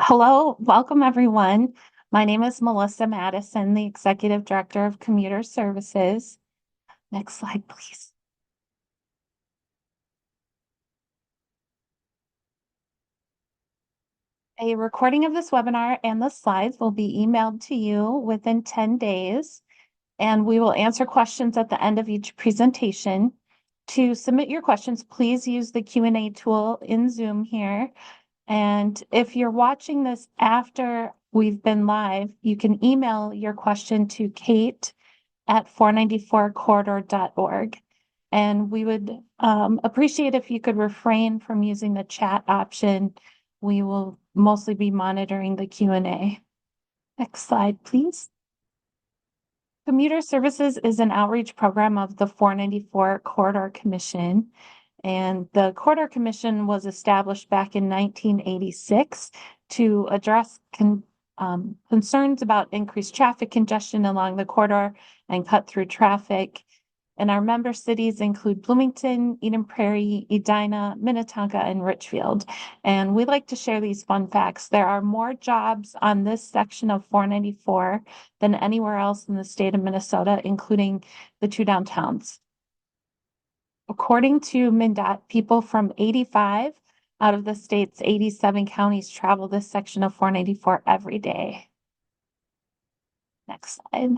Hello, welcome everyone. My name is Melissa Madison, the Executive Director of Commuter Services. Next slide, please. A recording of this webinar and the slides will be emailed to you within 10 days, and we will answer questions at the end of each presentation. To submit your questions, please use the Q&A tool in Zoom here. And if you're watching this after we've been live, you can email your question to Kate at 494corridor.org. And we would appreciate if you could refrain from using the chat option. We will mostly be monitoring the Q&A. Next slide, please. Commuter Services is an outreach program of the 494 Corridor Commission. And the Corridor Commission was established back in 1986 to address concerns about increased traffic congestion along the corridor and cut through traffic. And our member cities include Bloomington, Eden Prairie, Edina, Minnetonka, and Richfield. And we like to share these fun facts. There are more jobs on this section of 494 than anywhere else in the state of Minnesota, including the two downtowns. According to MnDOT, people from 85 out of the state's 87 counties travel this section of 494 every day. Next slide.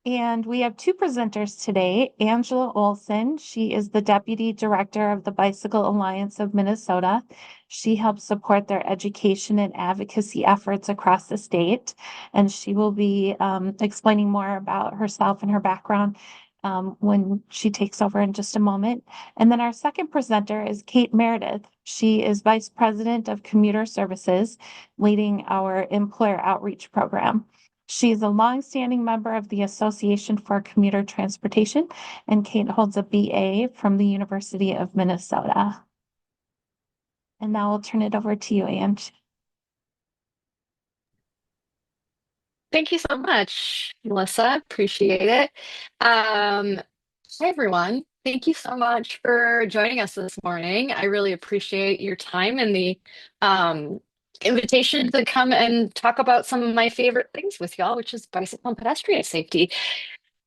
And we have two presenters today. Angela Olson, she is the Deputy Director of the Bicycle Alliance of Minnesota. She helps support their education and advocacy efforts across the state. And she will be explaining more about herself and her background when she takes over in just a moment. And then our second presenter is Kate Meredith. She is Vice President of Commuter Services, leading our employer outreach program. She's a longstanding member of the Association for Commuter Transportation, and Kate holds a BA from the University of Minnesota. And now I'll turn it over to you, Ange. Thank you so much, Melissa. Appreciate it. Hi, everyone. Thank you so much for joining us this morning. I really appreciate your time and the invitation to come and talk about some of my favorite things with y'all, which is bicycle and pedestrian safety.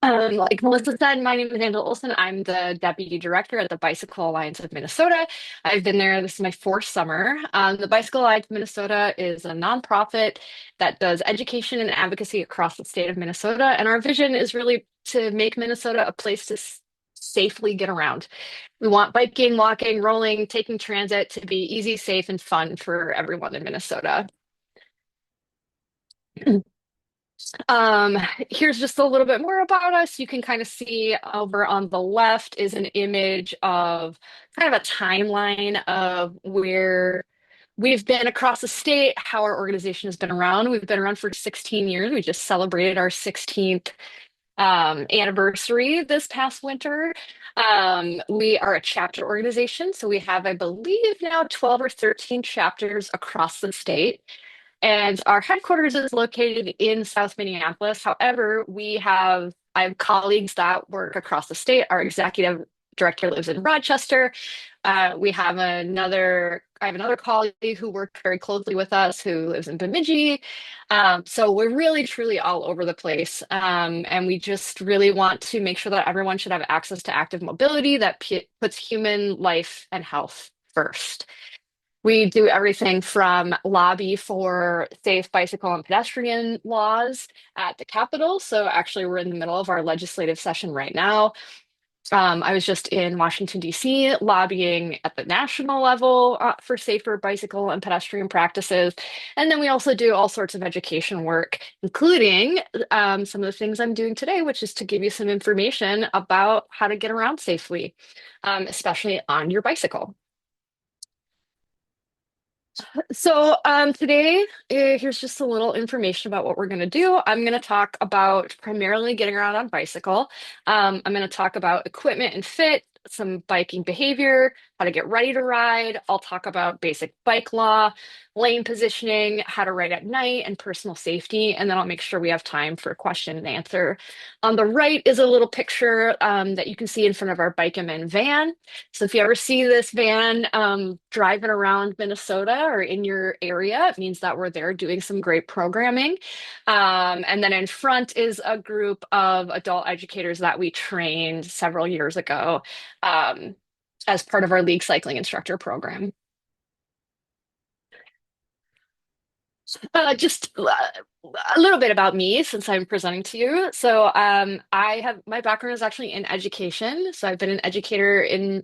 Like Melissa said, my name is Angela Olson. I'm the Deputy Director at the Bicycle Alliance of Minnesota. I've been there, this is my fourth summer. The Bicycle Alliance of Minnesota is a nonprofit that does education and advocacy across the state of Minnesota. And our vision is really to make Minnesota a place to safely get around. We want biking, walking, rolling, taking transit to be easy, safe, and fun for everyone in Minnesota. Um, Here's just a little bit more about us. You can kind of see over on the left is an image of kind of a timeline of where we've been across the state, how our organization has been around. We've been around for 16 years. We just celebrated our 16th anniversary this past winter. We are a chapter organization, so we have, I believe, now 12 or 13 chapters across the state. And our headquarters is located in South Minneapolis. However, I have colleagues that work across the state. Our executive director lives in Rochester. I have another colleague who worked very closely with us who lives in Bemidji. So we're really, truly all over the place. And we just really want to make sure that everyone should have access to active mobility that puts human life and health first. We do everything from lobby for safe bicycle and pedestrian laws at the Capitol. So actually, we're in the middle of our legislative session right now. I was just in Washington, D.C., lobbying at the national level for safer bicycle and pedestrian practices. And then we also do all sorts of education work, including some of the things I'm doing today, which is to give you some information about how to get around safely, especially on your bicycle. So today, here's just a little information about what we're going to do. I'm going to talk about primarily getting around on bicycle. I'm going to talk about equipment and fit, some biking behavior, how to get ready to ride. I'll talk about basic bike law, lane positioning, how to ride at night, and personal safety. And then I'll make sure we have time for question and answer. On the right is a little picture that you can see in front of our Bike and van. So if you ever see this van driving around Minnesota or in your area, it means that we're there doing some great programming. And then in front is a group of adult educators that we trained several years ago as part of our league cycling instructor program. Just a little bit about me since I'm presenting to you. So, I have my background is actually in education. So, I've been an educator in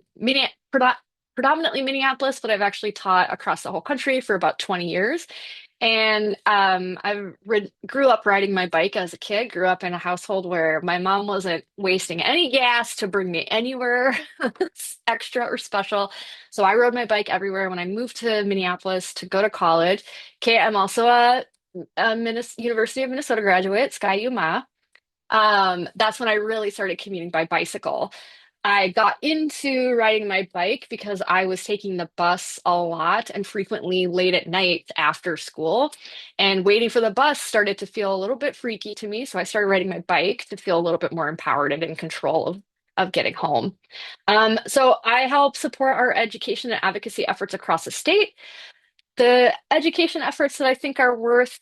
predominantly Minneapolis, but I've actually taught across the whole country for about 20 years. And grew up riding my bike as a kid, grew up in a household where my mom wasn't wasting any gas to bring me anywhere extra or special. So I rode my bike everywhere. When I moved to Minneapolis to go to college, okay, I'm also a University of Minnesota graduate, Sky U Ma. That's when I really started commuting by bicycle. I got into riding my bike because I was taking the bus a lot and frequently late at night after school. And waiting for the bus started to feel a little bit freaky to me. So I started riding my bike to feel a little bit more empowered and in control of getting home. So I help support our education and advocacy efforts across the state. The education efforts that I think are worth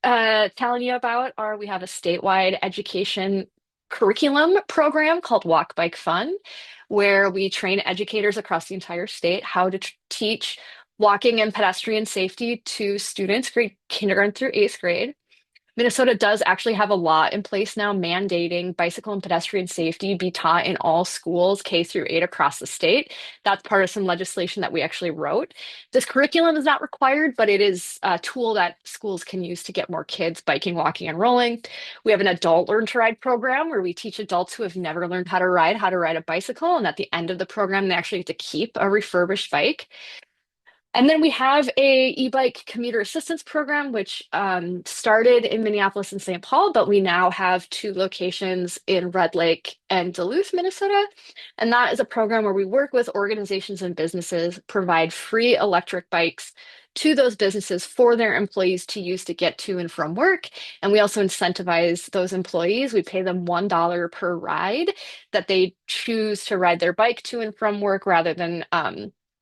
telling you about are we have a statewide education curriculum program called Walk Bike Fun, where we train educators across the entire state how to teach walking and pedestrian safety to students grade kindergarten through eighth grade. Minnesota does actually have a law in place now mandating bicycle and pedestrian safety be taught in all schools K through 8 across the state. That's part of some legislation that we actually wrote. This curriculum is not required, but it is a tool that schools can use to get more kids biking, walking, and rolling. We have an adult learn to ride program where we teach adults who have never learned how to ride a bicycle. And at the end of the program, they actually get to keep a refurbished bike. And then we have a e-bike commuter assistance program, which started in Minneapolis and St. Paul, but we now have two locations in Red Lake and Duluth, Minnesota. And that is a program where we work with organizations and businesses, provide free electric bikes to those businesses for their employees to use to get to and from work. And we also incentivize those employees. We pay them $1 per ride that they choose to ride their bike to and from work rather than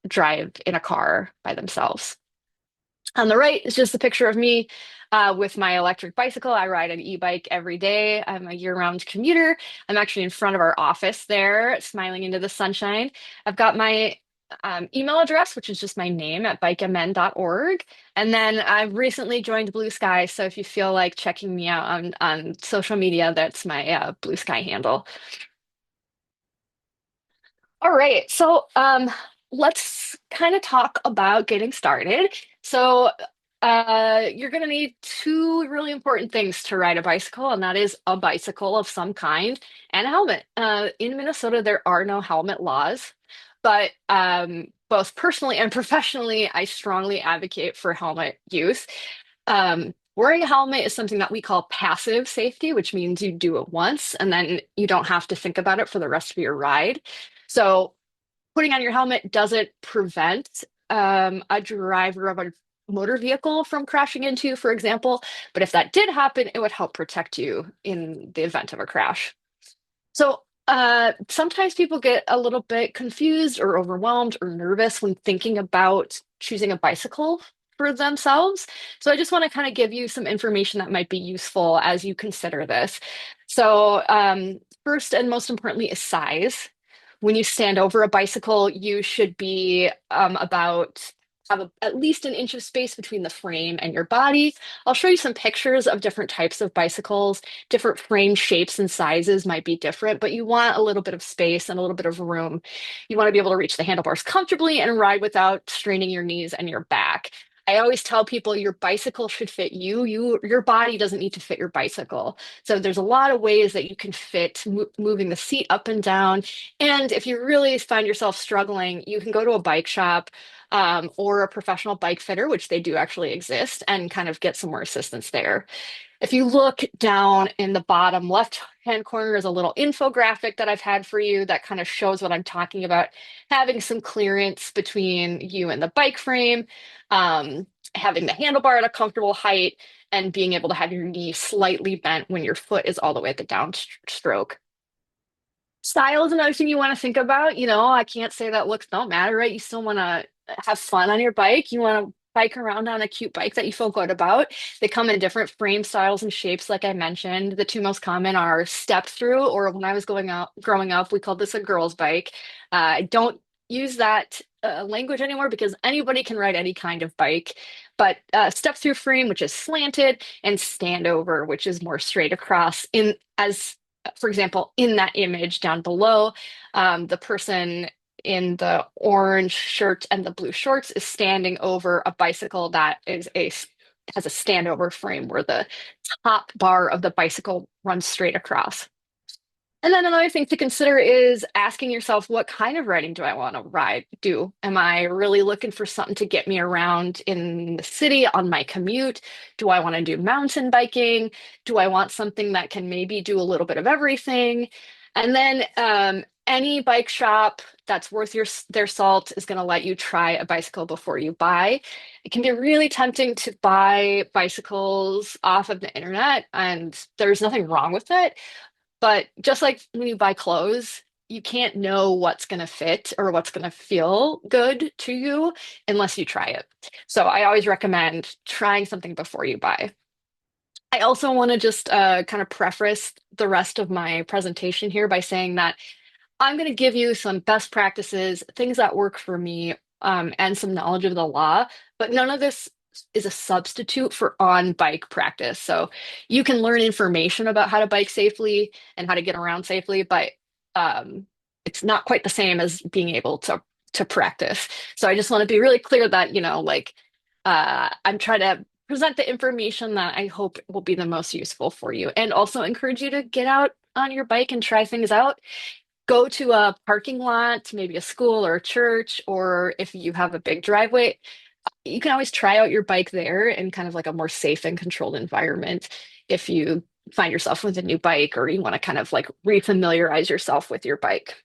drive in a car by themselves. On the right is just a picture of me with my electric bicycle. I ride an e-bike every day. I'm a year-round commuter. I'm actually in front of our office there, smiling into the sunshine. I've got my email address, which is just my name at bikeamend.org. And then I've recently joined Blue Sky. So if you feel like checking me out on social media, that's my Blue Sky handle. All right, so let's kind of talk about getting started. So you're going to need two really important things to ride a bicycle, and that is a bicycle of some kind and a helmet. In Minnesota, there are no helmet laws, but both personally and professionally, I strongly advocate for helmet use. Wearing a helmet is something that we call passive safety, which means you do it once and then you don't have to think about it for the rest of your ride. So putting on your helmet doesn't prevent a driver of a motor vehicle from crashing into you, for example. But if that did happen, it would help protect you in the event of a crash. So sometimes people get a little bit confused or overwhelmed or nervous when thinking about choosing a bicycle for themselves. So I just want to kind of give you some information that might be useful as you consider this. So first and most importantly is size. When you stand over a bicycle, you should be at least an inch of space between the frame and your body. I'll show you some pictures of different types of bicycles. Different frame shapes and sizes might be different, but you want a little bit of space and a little bit of room. You want to be able to reach the handlebars comfortably and ride without straining your knees and your back. I always tell people your bicycle should fit you. Your body doesn't need to fit your bicycle. So there's a lot of ways that you can fit moving the seat up and down. And if you really find yourself struggling, you can go to a bike shop. or a professional bike fitter, which they do actually exist, and kind of get some more assistance there. If you look down in the bottom left-hand corner is a little infographic that I've had for you that kind of shows what I'm talking about, having some clearance between you and the bike frame, having the handlebar at a comfortable height, and being able to have your knee slightly bent when your foot is all the way at the downstroke. Style is another thing you want to think about. I can't say that looks don't matter, right? You still want to have fun on your bike. You want to bike around on a cute bike that you feel good about. They come in different frame styles and shapes, like I mentioned. The two most common are step through, or when I was growing up, we called this a girl's bike. I don't use that language anymore because anybody can ride any kind of bike. But step through frame, which is slanted, and stand over, which is more straight across. In as For example, in that image down below, the person in the orange shirt and the blue shorts is standing over a bicycle that has a standover frame where the top bar of the bicycle runs straight across. And then another thing to consider is asking yourself, what kind of riding do I want to do? Am I really looking for something to get me around in the city on my commute? Do I want to do mountain biking? Do I want something that can maybe do a little bit of everything? And then any bike shop that's worth their salt is going to let you try a bicycle before you buy. It can be really tempting to buy bicycles off of the internet, and there's nothing wrong with it. But just like when you buy clothes, you can't know what's going to fit or what's going to feel good to you unless you try it. So I always recommend trying something before you buy. I also want to just kind of preface the rest of my presentation here by saying that I'm going to give you some best practices, things that work for me, and some knowledge of the law, but none of this is a substitute for on-bike practice. So you can learn information about how to bike safely and how to get around safely, but it's not quite the same as being able to practice. So I just want to be really clear that, I'm trying to present the information that I hope will be the most useful for you, and also encourage you to get out on your bike and try things out. Go to a parking lot, maybe a school or a church, or if you have a big driveway, you can always try out your bike there in kind of like a more safe and controlled environment if you find yourself with a new bike or you want to kind of like refamiliarize yourself with your bike.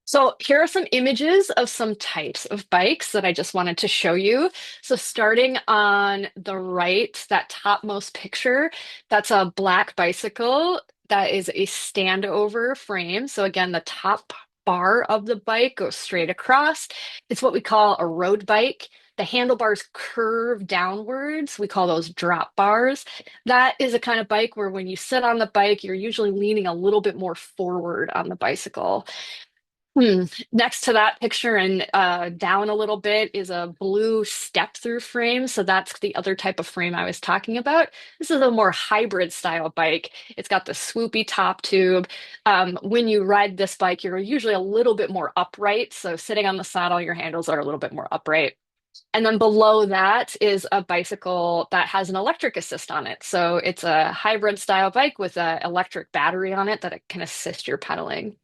So here are some images of some types of bikes that I just wanted to show you. So starting on the right, that topmost picture, that's a black bicycle that is a standover frame. So again, the top bar of the bike goes straight across. It's what we call a road bike. The handlebars curve downwards. We call those drop bars. That is a kind of bike where when you sit on the bike, you're usually leaning a little bit more forward on the bicycle. Next to that picture and down a little bit is a blue step-through frame. So that's the other type of frame I was talking about. This is a more hybrid style bike. It's got the swoopy top tube. When you ride this bike, you're usually a little bit more upright. So sitting on the saddle, your handles are a little bit more upright. And then below that is a bicycle that has an electric assist on it. So it's a hybrid style bike with an electric battery on it that it can assist your pedaling.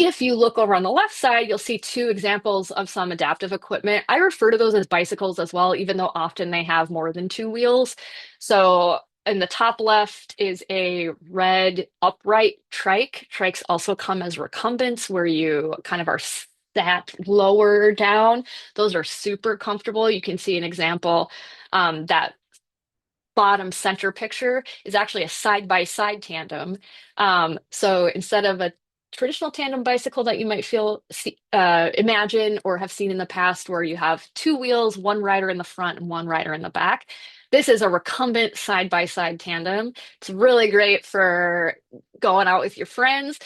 If you look over on the left side, you'll see two examples of some adaptive equipment. I refer to those as bicycles as well, even though often they have more than two wheels. So in the top left is a red upright trike. Trikes also come as recumbents where you kind of are sat lower down. Those are super comfortable. You can see an example that bottom center picture is actually a side-by-side tandem. So instead of a traditional tandem bicycle that you might imagine or have seen in the past, where you have two wheels, one rider in the front and one rider in the back, this is a recumbent side-by-side tandem. It's really great for going out with your friends.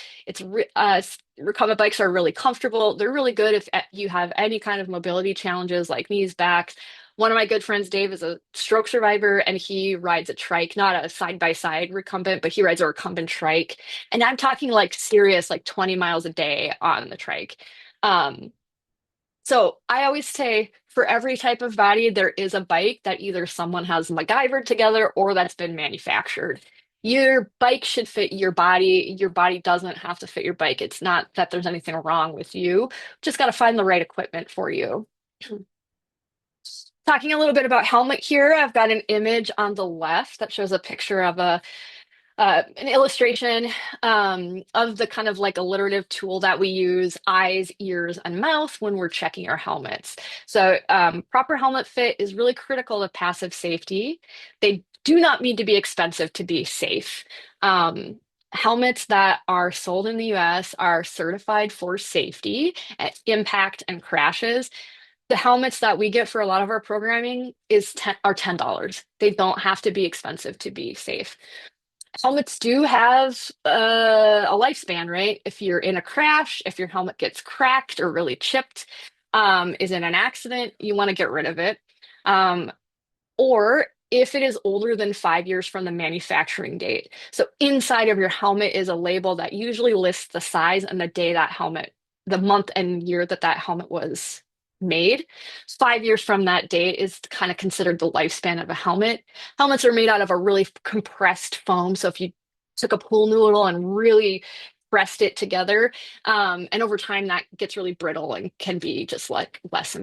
Recumbent bikes are really comfortable. They're really good if you have any kind of mobility challenges like knees, backs. One of my good friends, Dave, is a stroke survivor, and he rides a trike, not a side-by-side recumbent, but he rides a recumbent trike. And I'm talking like serious, like 20 miles a day on the trike. So I always say for every type of body, there is a bike that either someone has MacGyvered together or that's been manufactured. Your bike should fit your body. Your body doesn't have to fit your bike. It's not that there's anything wrong with you. Just got to find the right equipment for you. Talking a little bit about helmet here, I've got an image on the left that shows a picture of an illustration of the kind of like alliterative tool that we use, eyes, ears, and mouth when we're checking our helmets. So proper helmet fit is really critical to passive safety. They do not need to be expensive to be safe. Helmets that are sold in the US are certified for safety, impact, and crashes. The helmets that we get for a lot of our programming are $10. They don't have to be expensive to be safe. Helmets do have a lifespan, right? If you're in a crash, if your helmet gets cracked or really chipped, is in an accident, you want to get rid of it. Um, or if it is older than 5 years from the manufacturing date. So inside of your helmet is a label that usually lists the size and the day that helmet, the month and year that that helmet was made. 5 years from that date is kind of considered the lifespan of a helmet. Helmets are made out of a really compressed foam. So if you took a pool noodle and really pressed it together, and over time that gets really brittle and can be just like less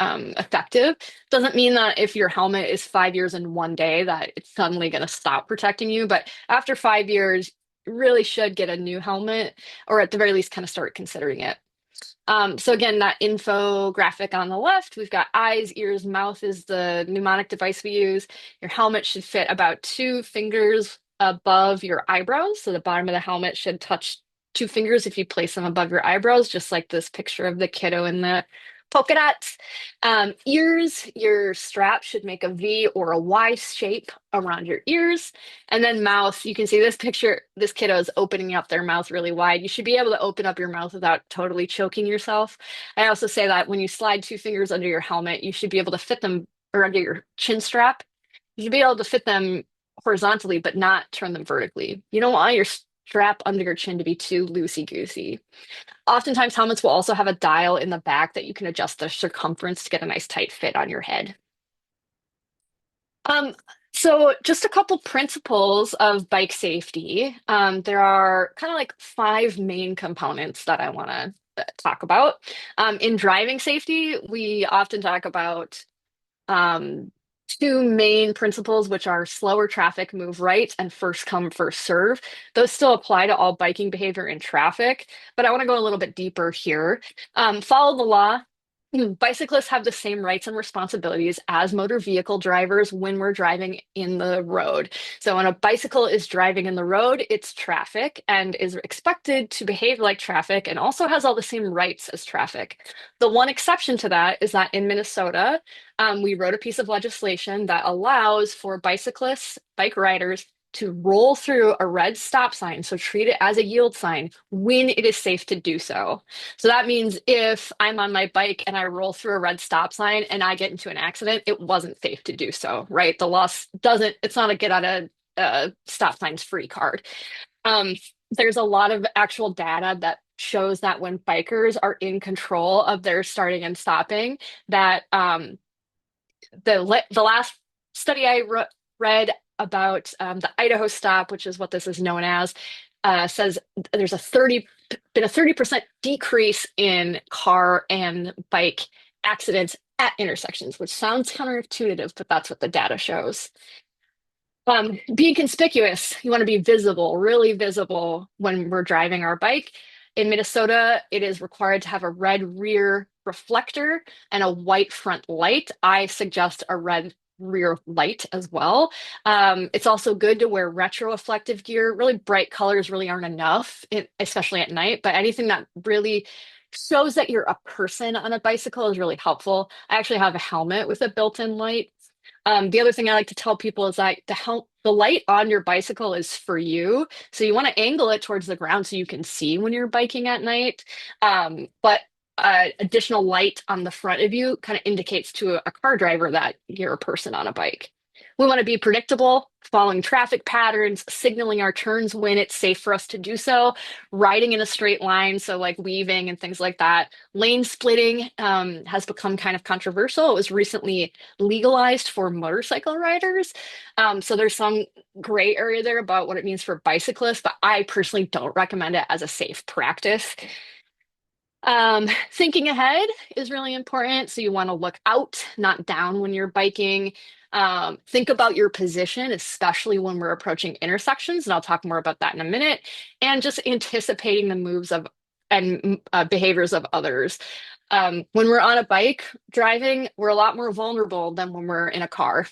effective. Doesn't mean that if your helmet is 5 years in one day that it's suddenly going to stop protecting you. But after 5 years, you really should get a new helmet, or at the very least, kind of start considering it. So again, that infographic on the left, we've got eyes, ears, mouth is the mnemonic device we use. Your helmet should fit about 2 fingers above your eyebrows. So the bottom of the helmet should touch 2 fingers if you place them above your eyebrows, just like this picture of the kiddo in the polka dots. Ears, your strap should make a V or a Y shape around your ears. And then mouth, you can see this picture, this kiddo is opening up their mouth really wide. You should be able to open up your mouth without totally choking yourself. I also say that when you slide 2 fingers under your helmet, you should be able to fit them, or under your chin strap, you should be able to fit them horizontally, but not turn them vertically. You don't want your strap under your chin to be too loosey-goosey. Oftentimes, helmets will also have a dial in the back that you can adjust the circumference to get a nice tight fit on your head. Um, so just a couple principles of bike safety. There are kind of like 5 main components that I want to talk about. In driving safety, we often talk about um, 2 main principles, which are slower traffic, move right, and first come, first serve. Those still apply to all biking behavior in traffic, but I want to go a little bit deeper here. Follow the law. Bicyclists have the same rights and responsibilities as motor vehicle drivers when we're driving in the road. So when a bicycle is driving in the road, it's traffic and is expected to behave like traffic and also has all the same rights as traffic. The one exception to that is that in Minnesota, we wrote a piece of legislation that allows for bicyclists, bike riders, to roll through a red stop sign, so treat it as a yield sign when it is safe to do so. So that means if I'm on my bike and I roll through a red stop sign and I get into an accident, it wasn't safe to do so, right? The law doesn't, it's not a get out of stop signs free card. Um, there's a lot of actual data that shows that when bikers are in control of their starting and stopping, that the last study I read about the Idaho stop, which is what this is known as, says there's been a 30% decrease in car and bike accidents at intersections, which sounds counterintuitive, but that's what the data shows. Being conspicuous, you want to be visible, really visible when we're driving our bike. In Minnesota, it is required to have a red rear reflector and a white front light. I suggest a red rear light as well. It's also good to wear retroreflective gear. Really bright colors really aren't enough, especially at night, but anything that really shows that you're a person on a bicycle is really helpful. I actually have a helmet with a built-in light. The other thing I like to tell people is that the light on your bicycle is for you. So you want to angle it towards the ground so you can see when you're biking at night. But additional light on the front of you kind of indicates to a car driver that you're a person on a bike. We want to be predictable, following traffic patterns, signaling our turns when it's safe for us to do so, riding in a straight line, so like weaving and things like that. Lane splitting has become kind of controversial. It was recently legalized for motorcycle riders. So there's some gray area there about what it means for bicyclists, but I personally don't recommend it as a safe practice. Thinking ahead is really important. So you want to look out, not down when you're biking. Think about your position, especially when we're approaching intersections, and I'll talk more about that in a minute. And just anticipating the moves of and behaviors of others. When we're on a bike driving, we're a lot more vulnerable than when we're in a car.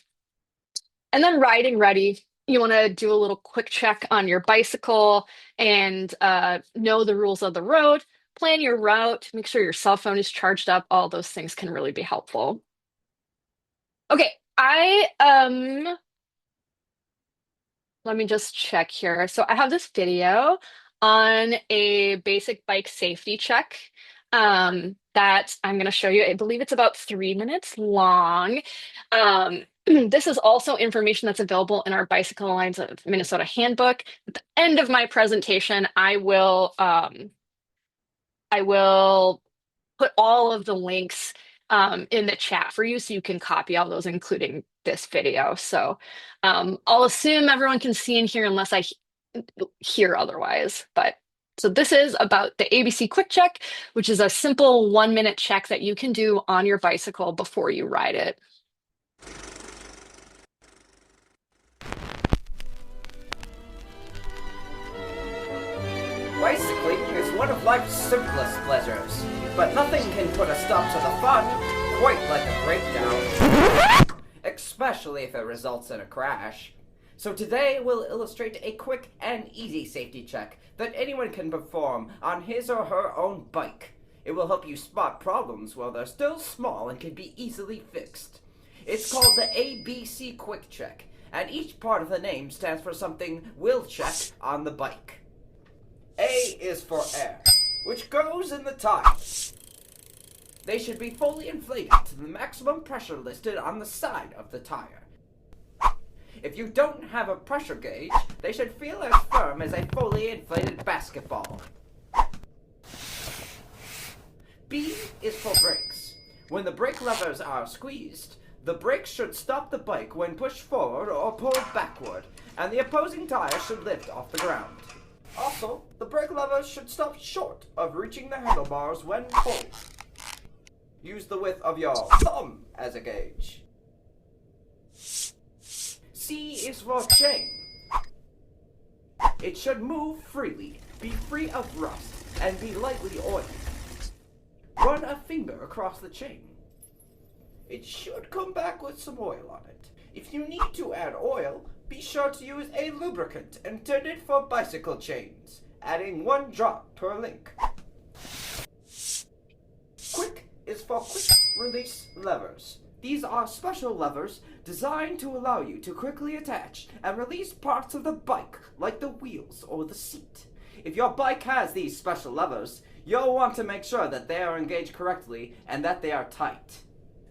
And then riding ready. You want to do a little quick check on your bicycle and know the rules of the road. Plan your route, make sure your cell phone is charged up. All those things can really be helpful. Okay, let me just check here. So I have this video on a basic bike safety check that I'm going to show you. I believe it's about 3 minutes long. This is also information that's available in our Bicycle Alliance of Minnesota handbook. At the end of my presentation, I will put all of the links in the chat for you so you can copy all those, including this video. So I'll assume everyone can see and hear unless I hear otherwise. But so this is about the ABC Quick Check, which is a simple 1 minute check that you can do on your bicycle before you ride it. Bicycling is one of life's simplest pleasures, but nothing can put a stop to the fun quite like a breakdown, especially if it results in a crash. So today we'll illustrate a quick and easy safety check that anyone can perform on his or her own bike. It will help you spot problems while they're still small and can be easily fixed. It's called the ABC Quick Check, and each part of the name stands for something we'll check on the bike. A is for air, which goes in the tires. They should be fully inflated to the maximum pressure listed on the side of the tire. If you don't have a pressure gauge, they should feel as firm as a fully inflated basketball. B is for brakes. When the brake levers are squeezed, the brakes should stop the bike when pushed forward or pulled backward, and the opposing tire should lift off the ground. Also, the brake levers should stop short of reaching the handlebars when pulled. Use the width of your thumb as a gauge. C is for chain. It should move freely, be free of rust, and be lightly oiled. Run a finger across the chain. It should come back with some oil on it. If you need to add oil, be sure to use a lubricant intended for bicycle chains, adding 1 drop per link. Quick is for quick release levers. These are special levers designed to allow you to quickly attach and release parts of the bike, like the wheels or the seat. If your bike has these special levers, you'll want to make sure that they are engaged correctly and that they are tight.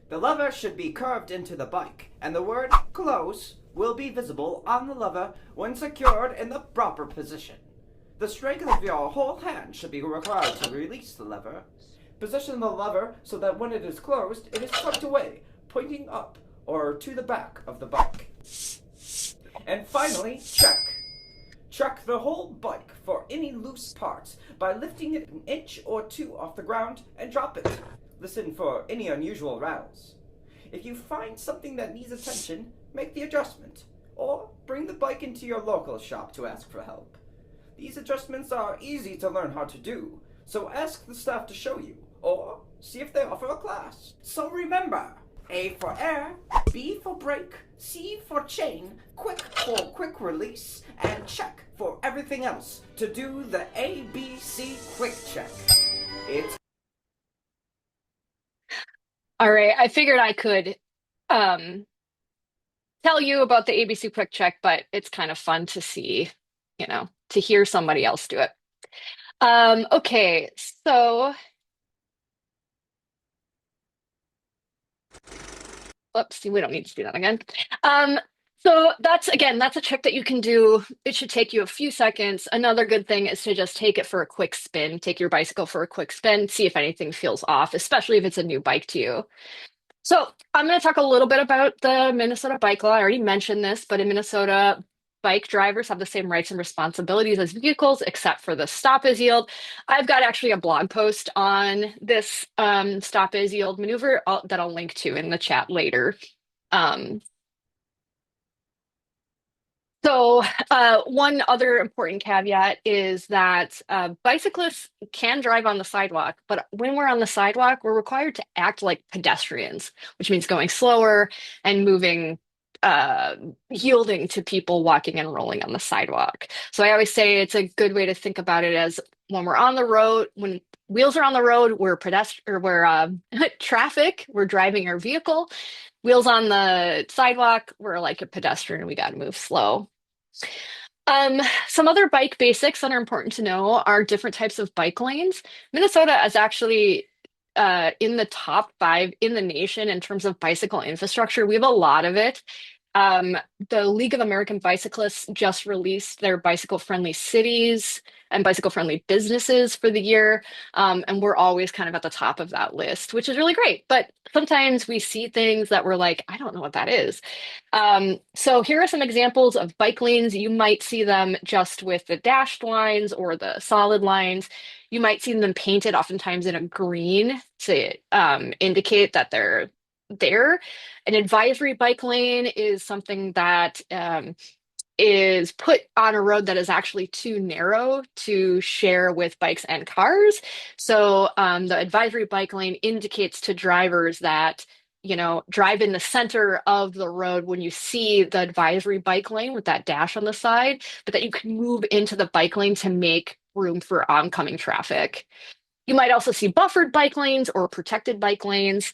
The lever should be curved into the bike, and the word close will be visible on the lever when secured in the proper position. The strength of your whole hand should be required to release the lever. Position the lever so that when it is closed, it is tucked away, pointing up or to the back of the bike. And finally, check. Check the whole bike for any loose parts by lifting it 1 inch or 2 off the ground and drop it. Listen for any unusual rattles. If you find something that needs attention, make the adjustment, or bring the bike into your local shop to ask for help. These adjustments are easy to learn how to do, so ask the staff to show you, or see if they offer a class. So remember, A for air, B for brake, C for chain, quick for quick release, and check for everything else to do the ABC Quick Check. It's All right, I figured I could tell you about the ABC Quick Check, but it's kind of fun to see, to hear somebody else do it. Okay, so whoops, we don't need to do that again. So that's a trick that you can do. It should take you a few seconds. Another good thing is to just take it for a quick spin, take your bicycle for a quick spin, see if anything feels off, especially if it's a new bike to you. So I'm going to talk a little bit about the Minnesota bike law. I already mentioned this, but in Minnesota, bike drivers have the same rights and responsibilities as vehicles, except for the stop as yield. I've got actually a blog post on this stop as yield maneuver that I'll link to in the chat later. Um, one other important caveat is that bicyclists can drive on the sidewalk, but when we're on the sidewalk, we're required to act like pedestrians, which means going slower and moving, yielding to people walking and rolling on the sidewalk. So I always say it's a good way to think about it as when we're on the road, when wheels are on the road, we're pedestrian, or we're traffic, we're driving our vehicle. Wheels on the sidewalk, we're like a pedestrian, we got to move slow. Some other bike basics that are important to know are different types of bike lanes. Minnesota is actually in the top 5 in the nation in terms of bicycle infrastructure. We have a lot of it. The League of American Bicyclists just released their bicycle-friendly cities and bicycle-friendly businesses for the year. And we're always kind of at the top of that list, which is really great. But sometimes we see things that we're like, I don't know what that is. So here are some examples of bike lanes. You might see them just with the dashed lines or the solid lines. You might see them painted oftentimes in a green to indicate that they're there. An advisory bike lane is something that is put on a road that is actually too narrow to share with bikes and cars. So the advisory bike lane indicates to drivers that, drive in the center of the road when you see the advisory bike lane with that dash on the side, but that you can move into the bike lane to make room for oncoming traffic. You might also see buffered bike lanes or protected bike lanes.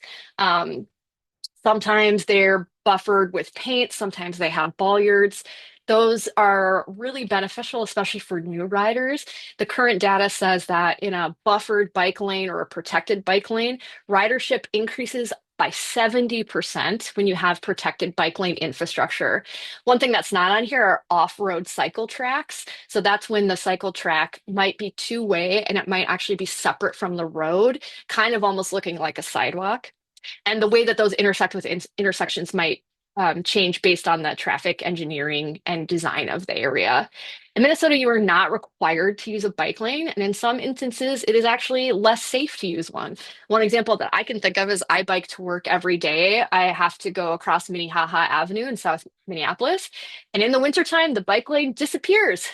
Sometimes they're buffered with paint, sometimes they have bollards. Those are really beneficial, especially for new riders. The current data says that in a buffered bike lane or a protected bike lane, ridership increases by 70% when you have protected bike lane infrastructure. One thing that's not on here are off-road cycle tracks. So that's when the cycle track might be two-way and it might actually be separate from the road, kind of almost looking like a sidewalk. And the way that those intersect with intersections might change based on the traffic engineering and design of the area. In Minnesota, you are not required to use a bike lane, and in some instances, it is actually less safe to use one. One example that I can think of is I bike to work every day. I have to go across Minnehaha Avenue in South Minneapolis, and in the wintertime, the bike lane disappears.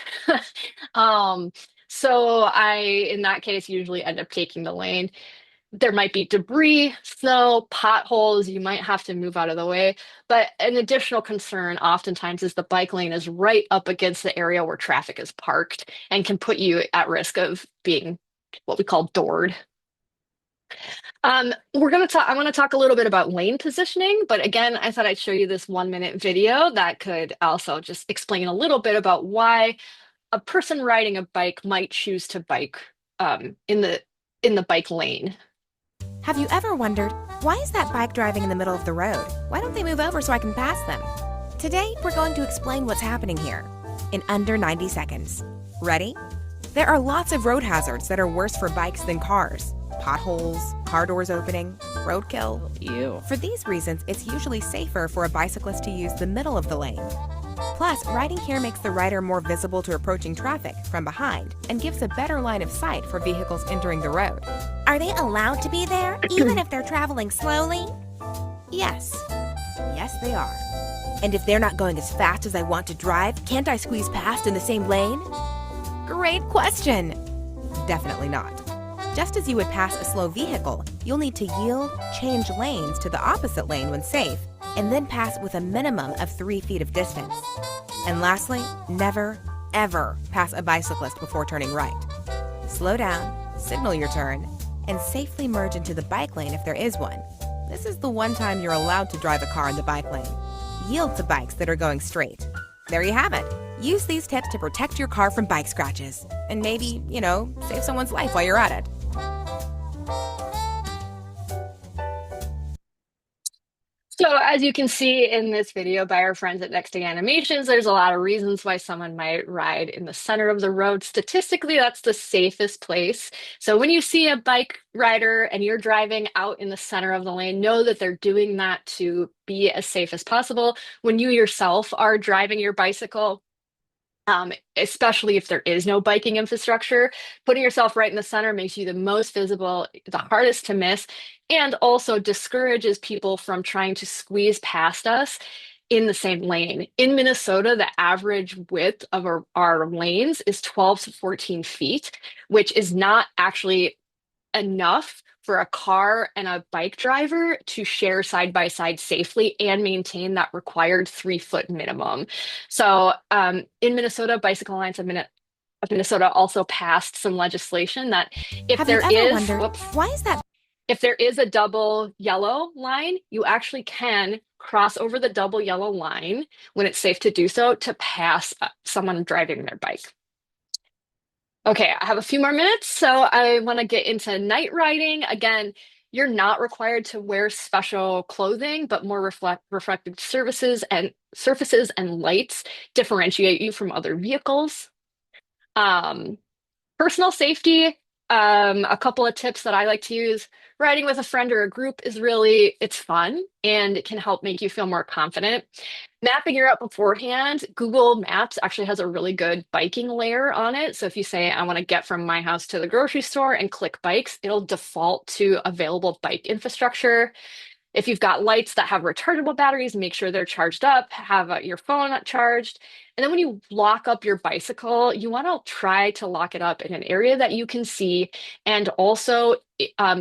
So I, in that case, usually end up taking the lane. There might be debris, snow, potholes. You might have to move out of the way. But an additional concern oftentimes is the bike lane is right up against the area where traffic is parked and can put you at risk of being what we call doored. I want to talk a little bit about lane positioning, but again, I thought I'd show you this 1-minute video that could also just explain a little bit about why a person riding a bike might choose to bike in the bike lane. Have you ever wondered, why is that bike driving in the middle of the road? Why don't they move over so I can pass them? Today, we're going to explain what's happening here in under 90 seconds. Ready? There are lots of road hazards that are worse for bikes than cars. Potholes, car doors opening, roadkill. Ew. For these reasons, it's usually safer for a bicyclist to use the middle of the lane. Plus, riding here makes the rider more visible to approaching traffic from behind and gives a better line of sight for vehicles entering the road. Are they allowed to be there, even if they're traveling slowly? Yes. Yes, they are. And if they're not going as fast as I want to drive, can't I squeeze past in the same lane? Great question. Definitely not. Just as you would pass a slow vehicle, you'll need to yield, change lanes to the opposite lane when safe, and then pass with a minimum of 3 feet of distance. And lastly, never, ever pass a bicyclist before turning right. Slow down, signal your turn, and safely merge into the bike lane if there is one. This is the one time you're allowed to drive a car in the bike lane. Yield to bikes that are going straight. There you have it. Use these tips to protect your car from bike scratches. And maybe, save someone's life while you're at it. So So as you can see in this video by our friends at Next Day Animations, there's a lot of reasons why someone might ride in the center of the road. Statistically, that's the safest place. So when you see a bike rider and you're driving out in the center of the lane, know that they're doing that to be as safe as possible. When you yourself are driving your bicycle, especially if there is no biking infrastructure, putting yourself right in the center makes you the most visible, the hardest to miss, and also discourages people from trying to squeeze past us in the same lane. In Minnesota, the average width of our lanes is 12 to 14 feet, which is not actually enough for a car and a bike driver to share side by side safely and maintain that required 3 foot minimum. So in Minnesota, Bicycle Alliance of Minnesota also passed some legislation that if Have there you ever is, wondered, whoops, why is that? if there is a double yellow line, you actually can cross over the double yellow line when it's safe to do so to pass someone driving their bike. Okay, I have a few more minutes, so I want to get into night riding. Again, you're not required to wear special clothing, but more reflective surfaces and lights differentiate you from other vehicles. Um, Personal safety, a couple of tips that I like to use. Riding with a friend or a group is it's fun and it can help make you feel more confident. Mapping your route beforehand, Google Maps actually has a really good biking layer on it. So if you say, I want to get from my house to the grocery store and click bikes, it'll default to available bike infrastructure. If you've got lights that have rechargeable batteries, make sure they're charged up, have your phone charged. And then when you lock up your bicycle, you want to try to lock it up in an area that you can see and also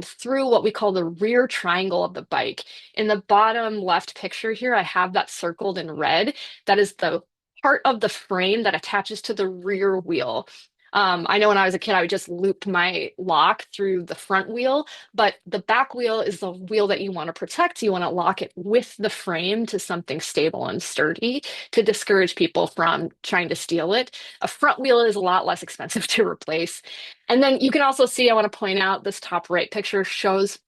through what we call the rear triangle of the bike. In the bottom left picture here, I have that circled in red. That is the part of the frame that attaches to the rear wheel. I know when I was a kid, I would just loop my lock through the front wheel, but the back wheel is the wheel that you want to protect. You want to lock it with the frame to something stable and sturdy to discourage people from trying to steal it. A front wheel is a lot less expensive to replace. And then you can also see, I want to point out this top right picture shows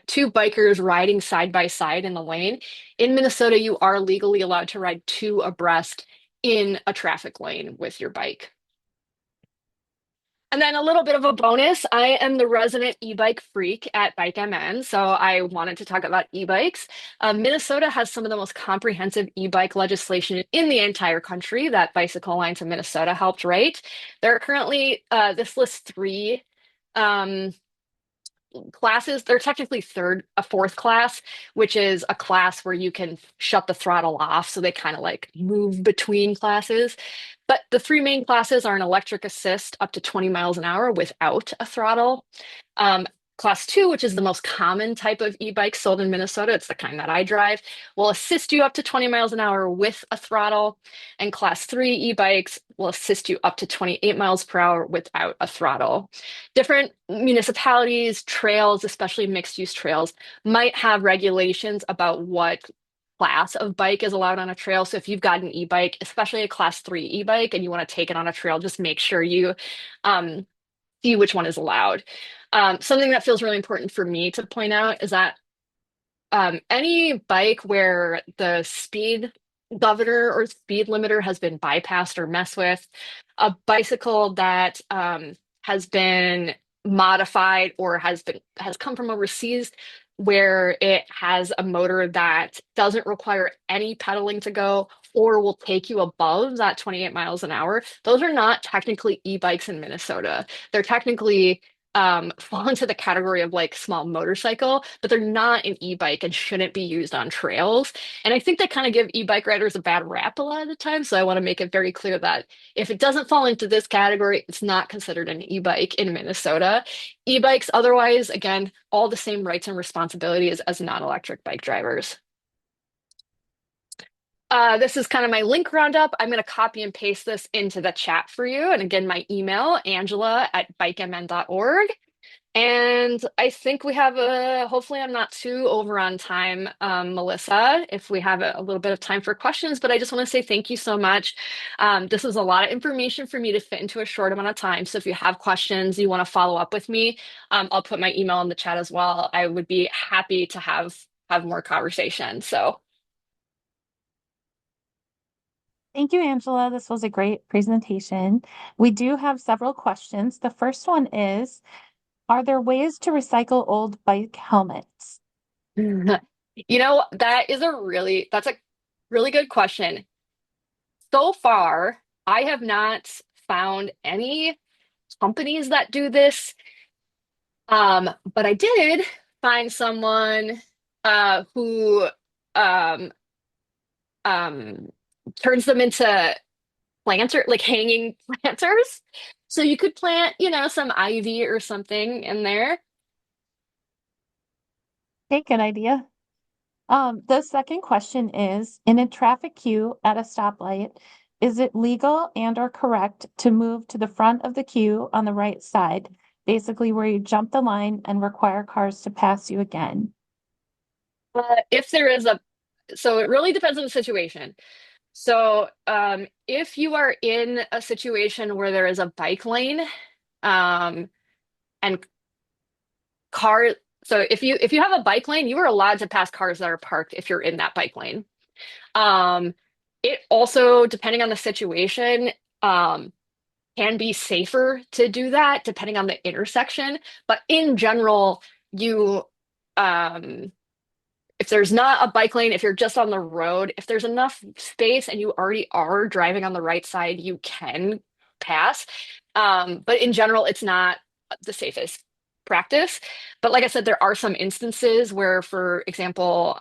two bikers riding side by side in the lane. In Minnesota, you are legally allowed to ride two abreast in a traffic lane with your bike. And then a little bit of a bonus, I am the resident e-bike freak at Bike MN, so I wanted to talk about e-bikes. Minnesota has some of the most comprehensive e-bike legislation in the entire country that Bicycle Alliance of Minnesota helped write. There are currently, this lists 3 classes. They're technically a fourth class, which is a class where you can shut the throttle off. So they kind of like move between classes. But the 3 main classes are an electric assist up to 20 miles an hour without a throttle. Class 2, which is the most common type of e-bike sold in Minnesota, it's the kind that I drive, will assist you up to 20 miles an hour with a throttle. And Class 3 e-bikes will assist you up to 28 miles per hour without a throttle. Different municipalities, trails, especially mixed-use trails, might have regulations about what class of bike is allowed on a trail. So if you've got an e-bike, especially a Class 3 e-bike, and you want to take it on a trail, just make sure you see which one is allowed. Something that feels really important for me to point out is that any bike where the speed governor or speed limiter has been bypassed or messed with, a bicycle that has been modified or has come from overseas where it has a motor that doesn't require any pedaling to go or will take you above that 28 miles an hour, those are not technically e-bikes in Minnesota. They're technically fall into the category of like small motorcycle, but they're not an e-bike and shouldn't be used on trails. And I think they kind of give e-bike riders a bad rap a lot of the time. So I want to make it very clear that if it doesn't fall into this category, it's not considered an e-bike in Minnesota. E-bikes, otherwise, again, all the same rights and responsibilities as non-electric bike drivers. This is kind of my link roundup. I'm going to copy and paste this into the chat for you. And again, my email, angela@bikemn.org. And I think we have hopefully I'm not too over on time, Melissa, if we have a little bit of time for questions, but I just want to say thank you so much. This is a lot of information for me to fit into a short amount of time. So if you have questions, you want to follow up with me, I'll put my email in the chat as well. I would be happy to have more conversation. So Thank you, Angela. This was a great presentation. We do have several questions. The first one is, are there ways to recycle old bike helmets? You know, that's a really good question. So far, I have not found any companies that do this. But I did find someone who um um turns them into like hanging planters. So you could plant, some ivy or something in there. Okay, good idea. The second question is, in a traffic queue at a stoplight, is it legal and or correct to move to the front of the queue on the right side, basically where you jump the line and require cars to pass you again? If there is a So it really depends on the situation. So if you are in a situation where there is a bike lane, um, and car, so if you have a bike lane, you are allowed to pass cars that are parked if you're in that bike lane. Um, it also, depending on the situation, um, can be safer to do that depending on the intersection. But in general, you um, if there's not a bike lane, if you're just on the road, if there's enough space and you already are driving on the right side, you can pass. But in general, it's not the safest practice. But like I said, there are some instances where, for example,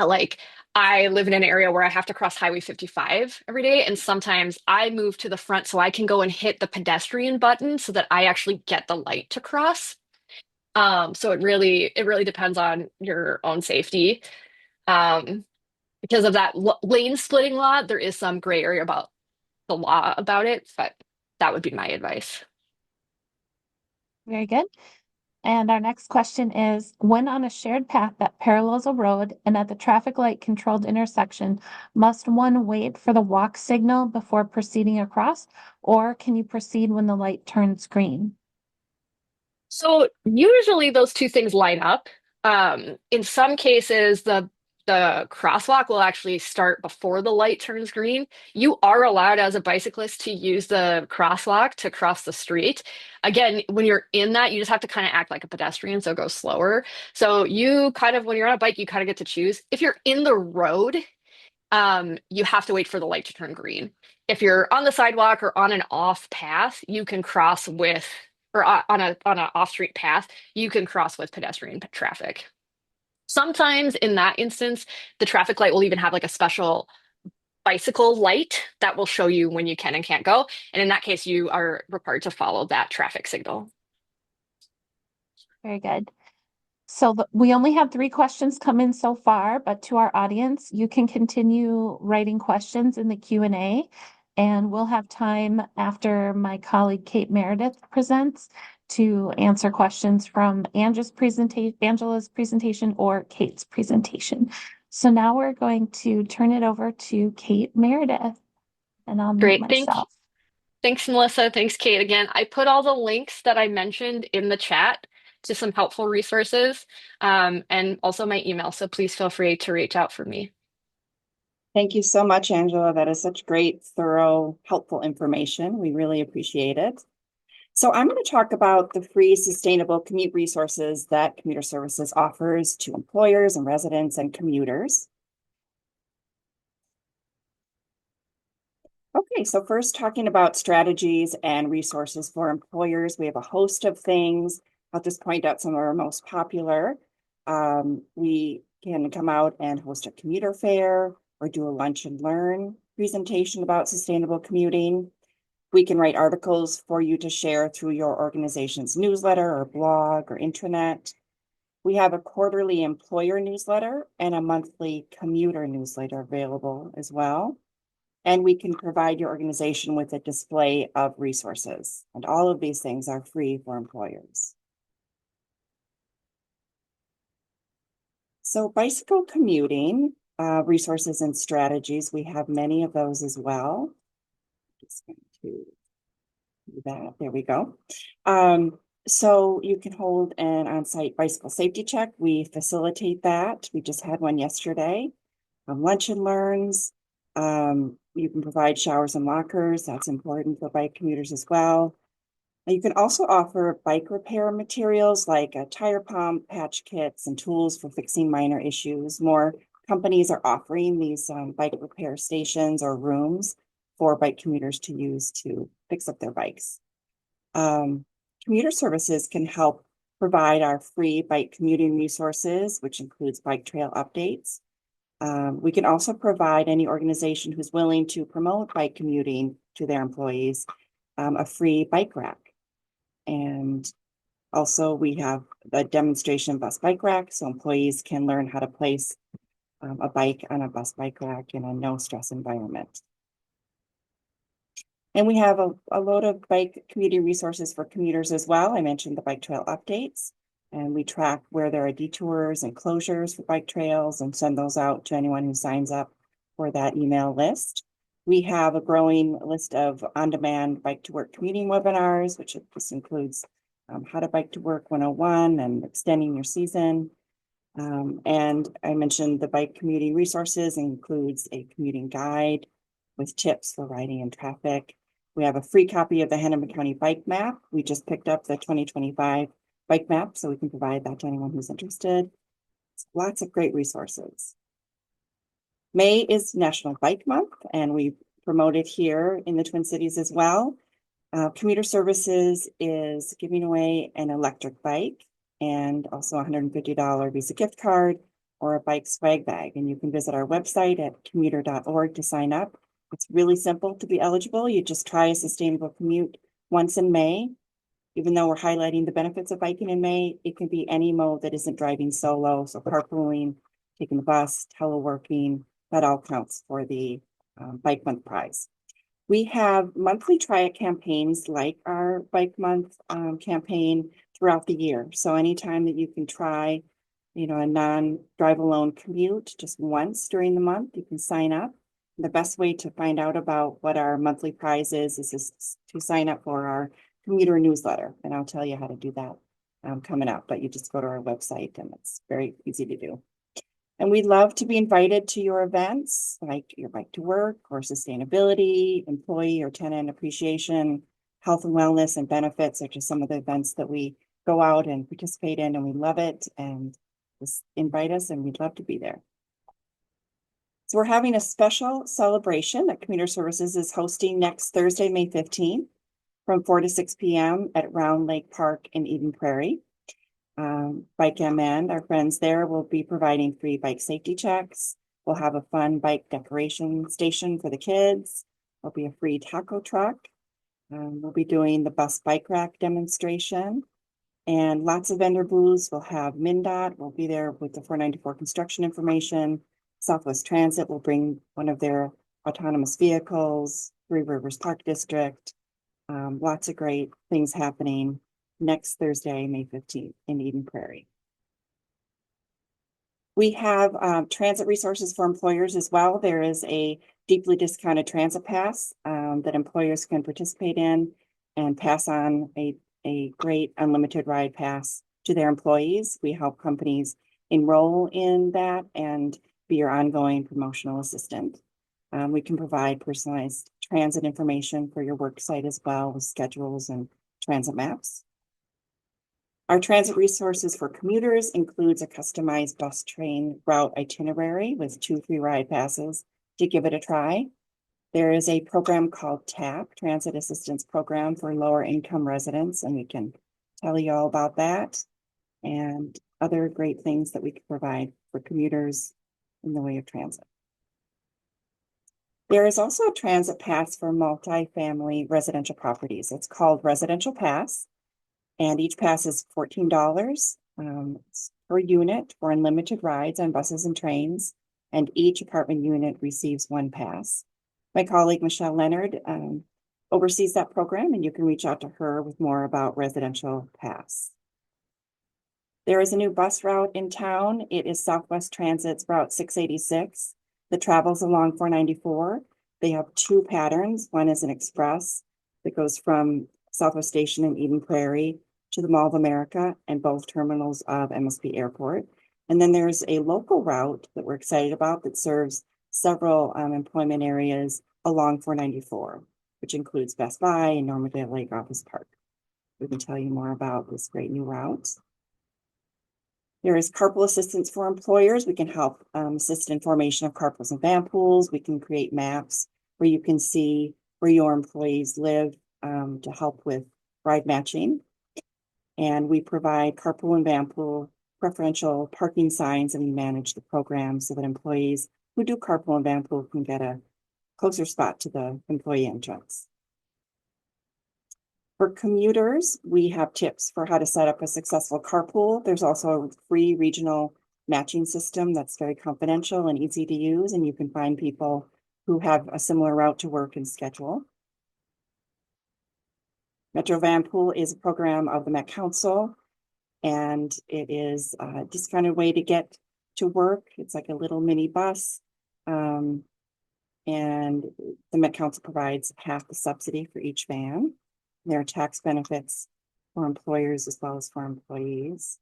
like I live in an area where I have to cross Highway 55 every day, and sometimes I move to the front so I can go and hit the pedestrian button so that I actually get the light to cross. So it really depends on your own safety. Um, because of that lane splitting law, there is some gray area about the law about it, but that would be my advice. Very good. And our next question is, when on a shared path that parallels a road and at the traffic light controlled intersection, must one wait for the walk signal before proceeding across, or can you proceed when the light turns green? So usually those two things line up. In some cases, the crosswalk will actually start before the light turns green. You are allowed as a bicyclist to use the crosswalk to cross the street. Again, when you're in that, you just have to kind of act like a pedestrian, so go slower. So when you're on a bike, you kind of get to choose. If you're in the road, you have to wait for the light to turn green. If you're on the sidewalk or on an off path, you can cross with, or on a off street path, you can cross with pedestrian traffic. Sometimes in that instance, the traffic light will even have like a special bicycle light that will show you when you can and can't go. And in that case, you are required to follow that traffic signal. Very good. So we only have 3 questions come in so far, but to our audience, you can continue writing questions in the Q&A, and we'll have time after my colleague Kate Meredith presents to answer questions from Angela's presentation or Kate's presentation. So now we're going to turn it over to Kate Meredith, and I'll mute Great. myself. Thanks, Melissa. Thanks, Kate. Again, I put all the links that I mentioned in the chat to some helpful resources, and also my email. So please feel free to reach out for me. Thank you so much, Angela. That is such great, thorough, helpful information. We really appreciate it. So I'm going to talk about the free sustainable commute resources that Commuter Services offers to employers and residents and commuters. Okay, so first talking about strategies and resources for employers, we have a host of things. I'll just point out some of our most popular. We can come out and host a commuter fair or do a lunch and learn presentation about sustainable commuting. We can write articles for you to share through your organization's newsletter or blog or intranet. We have a quarterly employer newsletter and a monthly commuter newsletter available as well. And we can provide your organization with a display of resources. And all of these things are free for employers. So bicycle commuting resources and strategies, we have many of those as well. Just going to do that. There we go. So you can hold an on-site bicycle safety check. We facilitate that. We just had one yesterday. Lunch and learns. You can provide showers and lockers. That's important for bike commuters as well. And you can also offer bike repair materials like a tire pump, patch kits, and tools for fixing minor issues. More companies are offering these bike repair stations or rooms for bike commuters to use to fix up their bikes. Commuter services can help provide our free bike commuting resources, which includes bike trail updates. We can also provide any organization who's willing to promote bike commuting to their employees a free bike rack. And also we have the demonstration bus bike rack, so employees can learn how to place a bike on a bus bike rack in a no stress environment. And we have a load of bike commuting resources for commuters as well. I mentioned the bike trail updates, and we track where there are detours and closures for bike trails and send those out to anyone who signs up for that email list. We have a growing list of on-demand bike to work commuting webinars, which this includes how to bike to work 101 and extending your season. And I mentioned the bike commuting resources includes a commuting guide with tips for riding in traffic. We have a free copy of the Hennepin County Bike Map. We just picked up the 2025 Bike Map, so we can provide that to anyone who's interested. Lots of great resources. May is National Bike Month, and we promote it here in the Twin Cities as well. Commuter Services is giving away an electric bike and also a $150 Visa gift card or a bike swag bag. And you can visit our website at commuter.org to sign up. It's really simple to be eligible. You just try a sustainable commute once in May. Even though we're highlighting the benefits of biking in May, it can be any mode that isn't driving solo. So carpooling, taking the bus, teleworking, that all counts for the Bike Month prize. We have monthly try-it campaigns like our Bike Month campaign throughout the year. So anytime that you can try, a non-drive alone commute just once during the month, you can sign up. The best way to find out about what our monthly prize is to sign up for our commuter newsletter. And I'll tell you how to do that coming up, but you just go to our website and it's very easy to do. And we'd love to be invited to your events like your Bike to Work or sustainability, employee or tenant appreciation, health and wellness and benefits are just some of the events that we go out and participate in, and we love it. And just invite us and we'd love to be there. So we're having a special celebration that Commuter Services is hosting next Thursday, May 15th from 4 to 6 p.m. at Round Lake Park in Eden Prairie. Bike MN, our friends there, will be providing free bike safety checks. We'll have a fun bike decoration station for the kids. There'll be a free taco truck. We'll be doing the bus bike rack demonstration and lots of vendor booths. We'll have MnDOT. We'll be there with the 494 construction information. Southwest Transit will bring one of their autonomous vehicles, Three Rivers Park District. Lots of great things happening next Thursday, May 15th in Eden Prairie. We have transit resources for employers as well. There is a deeply discounted transit pass that employers can participate in and pass on a great unlimited ride pass to their employees. We help companies enroll in that and be your ongoing promotional assistant. We can provide personalized transit information for your work site as well with schedules and transit maps. Our transit resources for commuters includes a customized bus train route itinerary with 2 free ride passes to give it a try. There is a program called TAP, Transit Assistance Program for lower income residents, and we can tell you all about that and other great things that we can provide for commuters in the way of transit. There is also a transit pass for multifamily residential properties. It's called Residential Pass. And each pass is $14 per unit for unlimited rides on buses and trains. And each apartment unit receives 1 pass. My colleague, Michelle Leonard, oversees that program, and you can reach out to her with more about Residential Pass. There is a new bus route in town. It is Southwest Transit's Route 686 that travels along 494. They have 2 patterns. One is an express that goes from Southwest Station in Eden Prairie to the Mall of America and both terminals of MSP Airport. And then there's a local route that we're excited about that serves several employment areas along 494, which includes Best Buy and Normandale Lake Office Park. We can tell you more about this great new route. There is carpool assistance for employers. We can help assist in formation of carpools and van pools. We can create maps where you can see where your employees live to help with ride matching. And we provide carpool and van pool preferential parking signs, and we manage the program so that employees who do carpool and van pool can get a closer spot to the employee entrance. For commuters, we have tips for how to set up a successful carpool. There's also a free regional matching system that's very confidential and easy to use, and you can find people who have a similar route to work and schedule. Metro Van Pool is a program of the Met Council, and it is a discounted way to get to work. It's like a little mini bus. And the Met Council provides half the subsidy for each van. There are tax benefits for employers as well as for employees.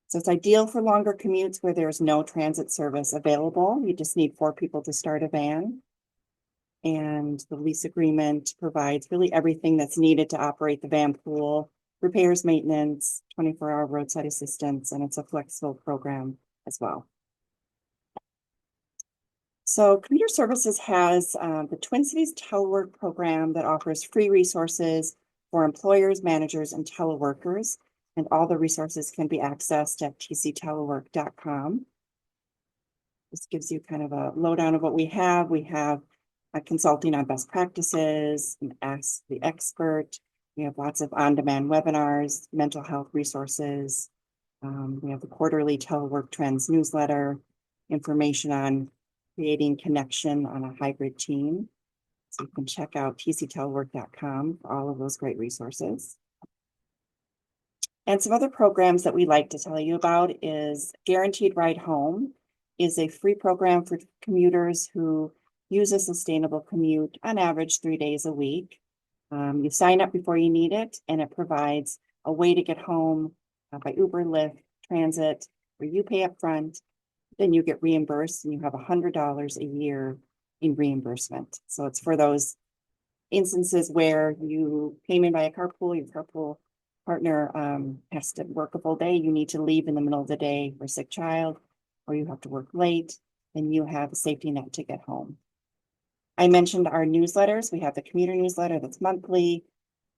So it's ideal for longer commutes where there's no transit service available. You just need 4 people to start a van. And the lease agreement provides really everything that's needed to operate the van pool: repairs, maintenance, 24-hour roadside assistance, and it's a flexible program as well. So Commuter Services has the Twin Cities Telework program that offers free resources for employers, managers, and teleworkers. And all the resources can be accessed at tctelework.com. This gives you kind of a lowdown of what we have. We have consulting on best practices, and Ask the Expert. We have lots of on-demand webinars, mental health resources. We have the quarterly Telework Trends newsletter, information on creating connection on a hybrid team. So you can check out tctelework.com for all of those great resources. And some other programs that we like to tell you about is Guaranteed Ride Home is a free program for commuters who use a sustainable commute on average 3 days a week. You sign up before you need it, and it provides a way to get home by Uber, Lyft, Transit, where you pay up front, then you get reimbursed, and you have $100 a year in reimbursement. So it's for those instances where you came in by a carpool, your carpool partner has to work a full day, you need to leave in the middle of the day for a sick child, or you have to work late, then you have a safety net to get home. I mentioned our newsletters. We have the commuter newsletter that's monthly,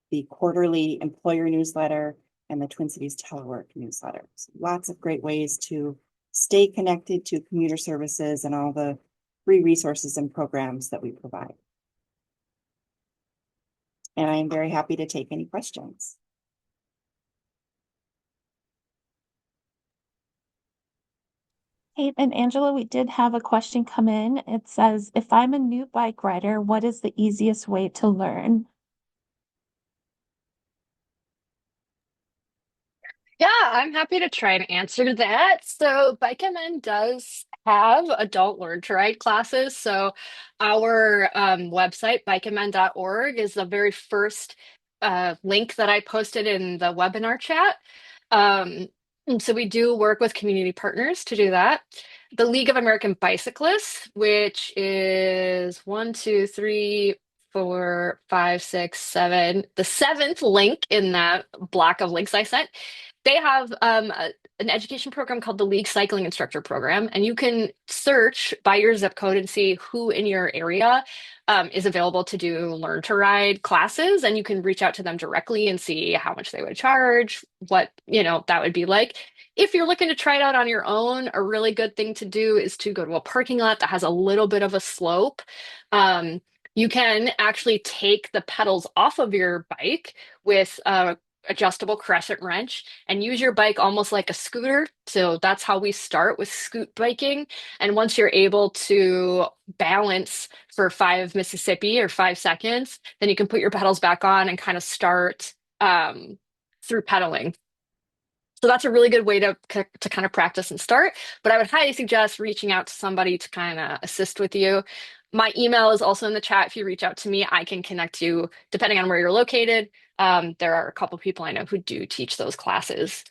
the quarterly employer newsletter, and the Twin Cities Telework newsletter. So lots of great ways to stay connected to commuter services and all the free resources and programs that we provide. And I am very happy to take any questions. Hey, and Angela, we did have a question come in. It says, if I'm a new bike rider, what is the easiest way to learn? Yeah, I'm happy to try and answer that. So BikeMN does have adult learn to ride classes. So our website, bikemn.org, is the very first link that I posted in the webinar chat. And so we do work with community partners to do that. The League of American Bicyclists, which is 1, 2, 3, 4, 5, 6, 7, the 7th link in that block of links I sent. They have an education program called the League Cycling Instructor Program, and you can search by your zip code and see who in your area is available to do learn to ride classes, and you can reach out to them directly and see how much they would charge, what that would be like. If you're looking to try it out on your own, a really good thing to do is to go to a parking lot that has a little bit of a slope. You can actually take the pedals off of your bike with adjustable crescent wrench and use your bike almost like a scooter. So that's how we start with scoot biking. And once you're able to balance for 5 Mississippi or 5 seconds, then you can put your pedals back on and kind of start through pedaling. So that's a really good way to kind of practice and start. But I would highly suggest reaching out to somebody to kind of assist with you. My email is also in the chat. If you reach out to me, I can connect you depending on where you're located. There are a couple people I know who do teach those classes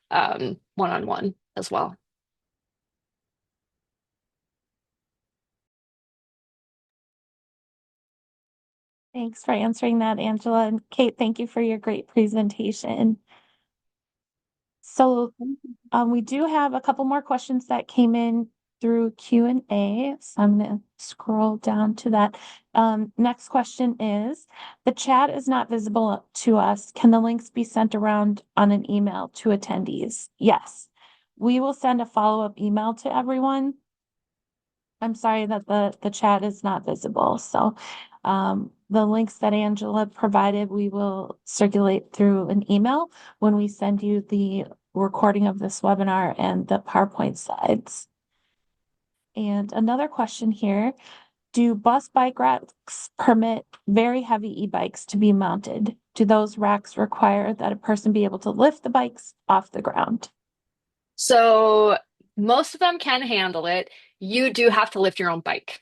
one-on-one as well. Thanks for answering that, Angela. And Kate, thank you for your great presentation. So we do have a couple more questions that came in through Q&A. So I'm going to scroll down to that. Next question is, the chat is not visible to us. Can the links be sent around on an email to attendees? Yes. We will send a follow-up email to everyone. I'm sorry that the chat is not visible. So the links that Angela provided, we will circulate through an email when we send you the recording of this webinar and the PowerPoint slides. And another question here, do bus bike racks permit very heavy e-bikes to be mounted? Do those racks require that a person be able to lift the bikes off the ground? So most of them can handle it. You do have to lift your own bike.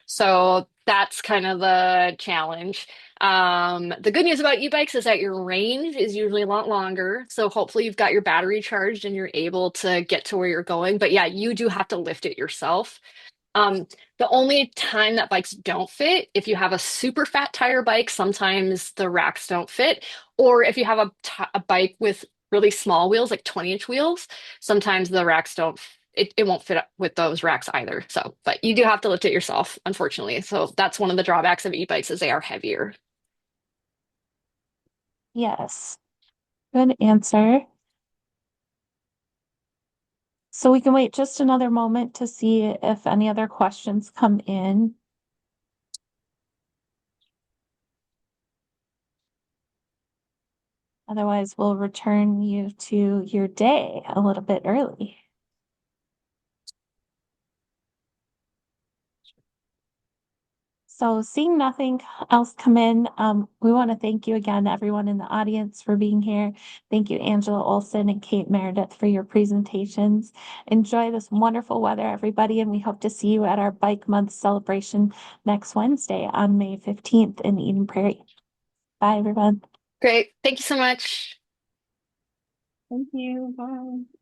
So that's kind of the challenge. The good news about e-bikes is that your range is usually a lot longer. So hopefully you've got your battery charged and you're able to get to where you're going. But yeah, you do have to lift it yourself. The only time that bikes don't fit, if you have a super fat tire bike, sometimes the racks don't fit. Or if you have a bike with really small wheels, like 20-inch wheels, sometimes the racks don't, it won't fit up with those racks either. So, but you do have to lift it yourself, unfortunately. So that's one of the drawbacks of e-bikes is they are heavier. Yes, good answer. So we can wait just another moment to see if any other questions come in. Otherwise, we'll return you to your day a little bit early. So seeing nothing else come in, we want to thank you again, everyone in the audience, for being here. Thank you, Angela Olson and Kate Meredith, for your presentations. Enjoy this wonderful weather, everybody, and we hope to see you at our Bike Month celebration next Wednesday on May 15th in Eden Prairie. Bye, everyone. Great. Thank you so much. Thank you. Bye.